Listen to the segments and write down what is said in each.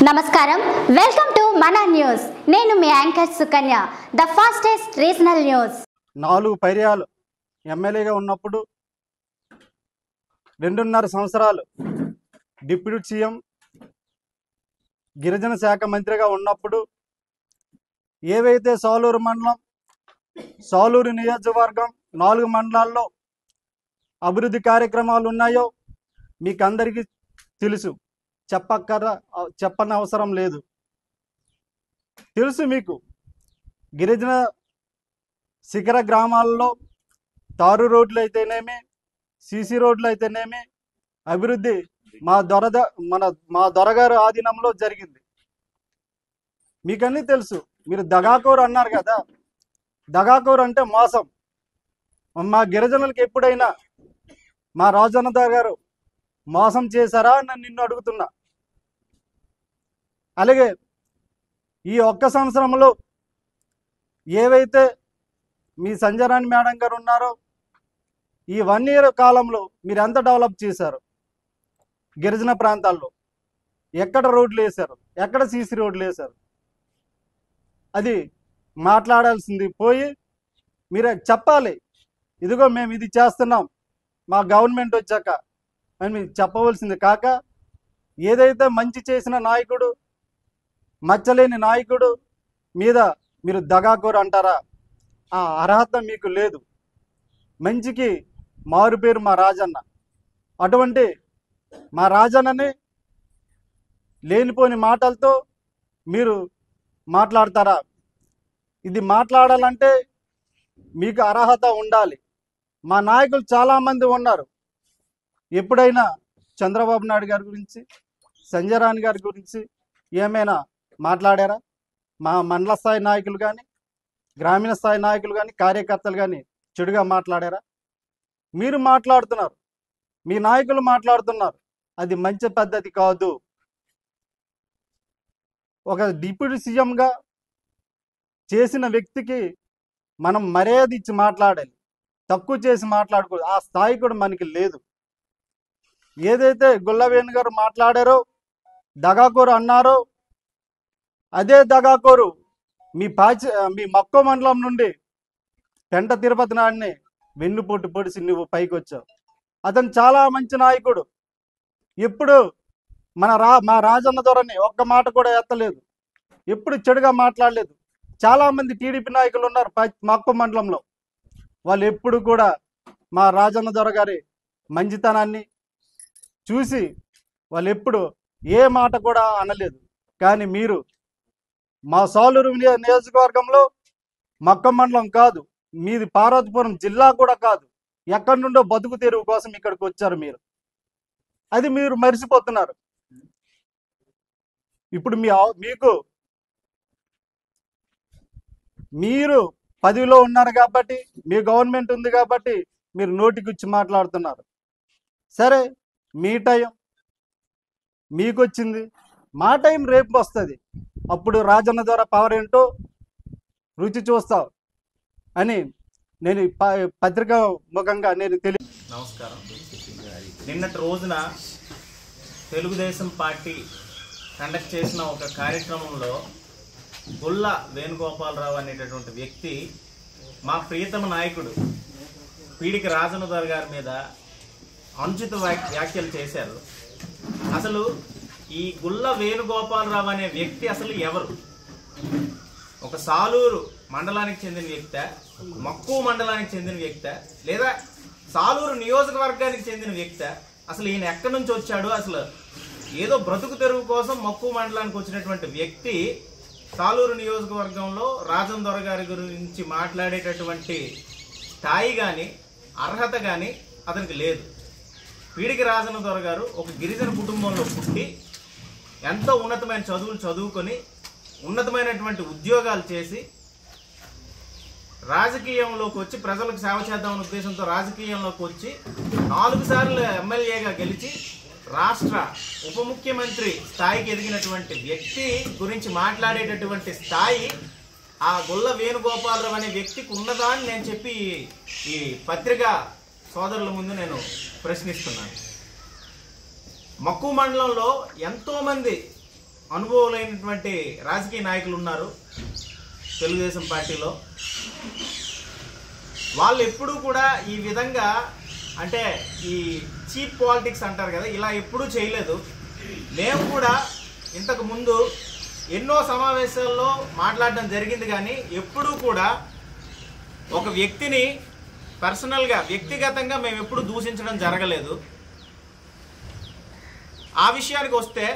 నమస్కారం welcome to మన news నేను మీ anchor Sukanya the fastest regional news 4 పర్యాలు ఎమ్మెల్యేగా ఉన్నప్పుడు 2.5 సంవత్సరాలు డిప్యూటీ సీఎం గిరిజన శాఖ మంత్రిగా ఉన్నప్పుడు ఏవైతే సాలూరు మండలం సాలూరు నియోజకవర్గం 4 మండలాల్లో అభివృద్ధి కార్యక్రమాలు ఉన్నాయో మీకు అందరికీ తెలుసు, చెప్పని అవసరం లేదు. తెలుసు మీకు. గిరిజన శిఖర గ్రామాల్లో తారు రోడ్లు అయితేనేమి, సీసీ రోడ్లు అయితేనేమి అభివృద్ధి మా దొరగారు ఆధీనంలో జరిగింది. మీకన్నీ తెలుసు. మీరు దగాకోరు అన్నారు కదా, దగాకోరు అంటే మోసం. మా గిరిజనులకు ఎప్పుడైనా మా రాజన్న గారు మోసం చేశారా అని నిన్ను అడుగుతున్నా. అలాగే ఈ 1 సంవత్సరంలో ఏవైతే మీ సంజయరాణి మేడం గారు ఉన్నారో ఈ 1 ఇయర్ కాలంలో మీరు ఎంత డెవలప్ చేశారు? గిరిజన ప్రాంతాల్లో ఎక్కడ రోడ్లు వేశారు, ఎక్కడ సీసీ రోడ్లు వేశారు? అది మాట్లాడాల్సింది పోయి మీరే చెప్పాలి. ఇదిగో మేము ఇది చేస్తున్నాం మా గవర్నమెంట్ వచ్చాక అని మీరు చెప్పవలసింది కాక, ఏదైతే మంచి చేసిన నాయకుడు, మచ్చలేని నాయకుడు మీద మీరు దగాకోరు అంటారా? ఆ అర్హత మీకు లేదు. మంచికి మారు పేరు మా రాజన్న. అటువంటి మా రాజన్నని లేనిపోని మాటలతో మీరు మాట్లాడతారా? ఇది మాట్లాడాలంటే మీకు అర్హత ఉండాలి. మా నాయకులు చాలామంది ఉన్నారు. ఎప్పుడైనా చంద్రబాబు నాయుడు గారి గురించి, సంజయరాణి గారి గురించి ఏమైనా మాట్లాడారా? మా మండల స్థాయి నాయకులు కానీ, గ్రామీణ స్థాయి నాయకులు కానీ, కార్యకర్తలు కానీ చెడుగా మాట్లాడారా? మీరు మాట్లాడుతున్నారు, మీ నాయకులు మాట్లాడుతున్నారు. అది మంచి పద్ధతి కాదు. ఒక డిప్యూటీ సీఎంగా చేసిన వ్యక్తికి మనం మర్యాద ఇచ్చి మాట్లాడాలి, తక్కువ చేసి మాట్లాడకూడదు. ఆ స్థాయి కూడా మనకి లేదు. ఏదైతే గుల్లవేణు గారు మాట్లాడారో, దగాకోరు అన్నారో, అదే దగాకోరు మీ మక్కో మండలం నుండి పెంట తిరుపతి నాడిని వెన్నుపోటు పొడిసి నువ్వు పైకి వచ్చావు. అతను చాలా మంచి నాయకుడు. ఎప్పుడు మా రాజన్న ధోరణి ఒక్క మాట కూడా ఎత్తలేదు, ఎప్పుడు చెడుగా మాట్లాడలేదు. చాలామంది టీడీపీ నాయకులు ఉన్నారు మక్కో మండలంలో. వాళ్ళు ఎప్పుడు కూడా మా రాజన్న దొర గారి మంచితనాన్ని చూసి వాళ్ళు ఎప్పుడు ఏ మాట కూడా అనలేదు. కానీ మీరు మా సాలూరు నియోజకవర్గంలో మక్క మండలం కాదు, మీది పార్వతీపురం జిల్లా కూడా కాదు, ఎక్కడి నుండో బతుకు తెరువు కోసం ఇక్కడికి వచ్చారు మీరు. అది మీరు మరిచిపోతున్నారు. ఇప్పుడు మీరు పదవిలో ఉన్నారు కాబట్టి, మీ గవర్నమెంట్ ఉంది కాబట్టి మీరు నోటికొచ్చి మాట్లాడుతున్నారు. సరే, మీ టైం మీకు వచ్చింది, మా టైం రేపు వస్తుంది. అప్పుడు రాజన్న ద్వారా పవర్ ఏంటో రుచి చూస్తావు అని నేను పత్రికా ముఖంగా నేను నమస్కారం. నిన్నటి రోజున తెలుగుదేశం పార్టీ కండక్ట్ చేసిన ఒక కార్యక్రమంలో గుల్ల వేణుగోపాలరావు అనేటటువంటి వ్యక్తి మా ప్రియతమ నాయకుడు పీడికి రాజన్న గారి మీద అనుచిత వ్యాఖ్యలు చేశారు. అసలు ఈ గుల్ల వేణుగోపాలరావు అనే వ్యక్తి అసలు ఎవరు? ఒక సాలూరు మండలానికి చెందిన వ్యక్తి, మక్కువ మండలానికి చెందిన వ్యక్తి, లేదా సాలూరు నియోజకవర్గానికి చెందిన వ్యక్తి? అసలు ఈయన ఎక్కడి నుంచి వచ్చాడు? అసలు ఏదో బ్రతుకు తెరువు కోసం మక్కువ మండలానికి వచ్చినటువంటి వ్యక్తి సాలూరు నియోజకవర్గంలో రాజన్ దొర గారి గురించి మాట్లాడేటటువంటి స్థాయి కానీ అర్హత కానీ అతనికి లేదు. పీడికి రాజన్న దొర గారు ఒక గిరిజన కుటుంబంలో పుట్టి ఎంతో ఉన్నతమైన చదువులు చదువుకొని ఉన్నతమైనటువంటి ఉద్యోగాలు చేసి రాజకీయంలోకి వచ్చి ప్రజలకు సేవ చేద్దామనే ఉద్దేశంతో రాజకీయంలోకి వచ్చి 4 సార్లు ఎమ్మెల్యేగా గెలిచి రాష్ట్ర ఉప ముఖ్యమంత్రి స్థాయికి ఎదిగినటువంటి వ్యక్తి గురించి మాట్లాడేటటువంటి స్థాయి ఆ గుల్ల వేణుగోపాలరావు అనే వ్యక్తికి ఉన్నదా అని నేను చెప్పి ఈ పత్రికా సోదరుల ముందు నేను ప్రశ్నిస్తున్నాను. మక్కువ మండలంలో ఎంతోమంది అనుభవమైనటువంటి రాజకీయ నాయకులు ఉన్నారు తెలుగుదేశం పార్టీలో. వాళ్ళు ఎప్పుడూ కూడా ఈ విధంగా అంటే ఈ చీప్ పాలిటిక్స్ అంటారు కదా, ఇలా ఎప్పుడూ చేయలేదు. మేము కూడా ఇంతకు ముందు ఎన్నో సమావేశాల్లో మాట్లాడడం జరిగింది, కానీ ఎప్పుడూ కూడా ఒక వ్యక్తిని పర్సనల్గా వ్యక్తిగతంగా మేము ఎప్పుడు దూషించడం జరగలేదు. ఆ విషయానికి వస్తే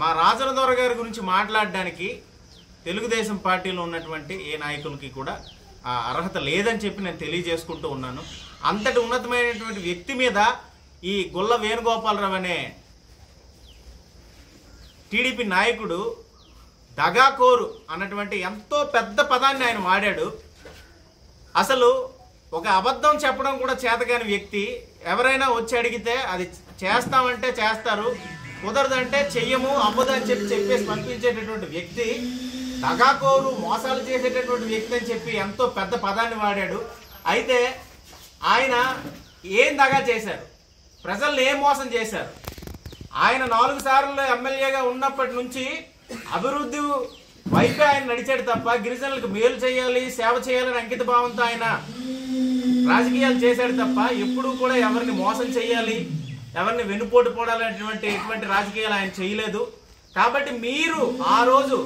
మా రాజనదొర గారి గురించి మాట్లాడడానికి తెలుగుదేశం పార్టీలో ఉన్నటువంటి ఏ నాయకులకి కూడా ఆ అర్హత లేదని చెప్పి నేను తెలియజేసుకుంటూ ఉన్నాను. అంతటి ఉన్నతమైనటువంటి వ్యక్తి మీద ఈ గుల్ల వేణుగోపాలరావు అనే టీడీపీ నాయకుడు దగాకోరు అన్నటువంటి ఎంతో పెద్ద పదాన్ని ఆయన వాడాడు. అసలు ఒక అబద్ధం చెప్పడం కూడా చేతగాని వ్యక్తి, ఎవరైనా వచ్చి అడిగితే అది చేస్తామంటే చేస్తారు, కుదరదంటే చెయ్యము, అవ్వదు అని చెప్పేసి పంపించేటటువంటి వ్యక్తి, దగాకోరు మోసాలు చేసేటటువంటి వ్యక్తి అని చెప్పి ఎంతో పెద్ద పదాన్ని వాడాడు. అయితే ఆయన ఏం దగా చేశారు, ప్రజల్ని ఏం మోసం చేశారు? ఆయన 4 సార్లు ఎమ్మెల్యేగా ఉన్నప్పటి నుంచి అభివృద్ధి వైపే ఆయన నడిచాడు తప్ప గిరిజనులకు మేలు చేయాలి, సేవ చేయాలని అంకిత భావంతో ఆయన రాజకీయాలు చేశాడు తప్ప ఎప్పుడూ కూడా ఎవరిని మోసం చేయాలి, ఎవరిని వెన్నుపోటు పోడాలనేటువంటి ఎటువంటి రాజకీయాలు ఆయన చేయలేదు. కాబట్టి మీరు ఆ రోజు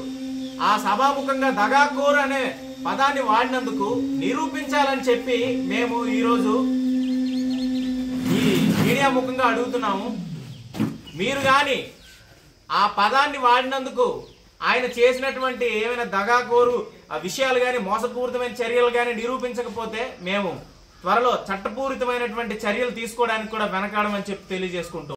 ఆ సభాముఖంగా దగాకోరు అనే పదాన్ని వాడినందుకు నిరూపించాలని చెప్పి మేము ఈరోజు ఈ మీడియా ముఖంగా అడుగుతున్నాము. మీరు కానీ ఆ పదాన్ని వాడినందుకు ఆయన చేసినటువంటి ఏమైనా దగాకోరు ఆ విషయాలు కానీ మోసపూరితమైన చర్యలు కానీ నిరూపించకపోతే మేము త్వరలో చట్టపూరితమైనటువంటి చర్యలు తీసుకోవడానికి కూడా వెనకాడమని చెప్పి తెలియజేసుకుంటాం.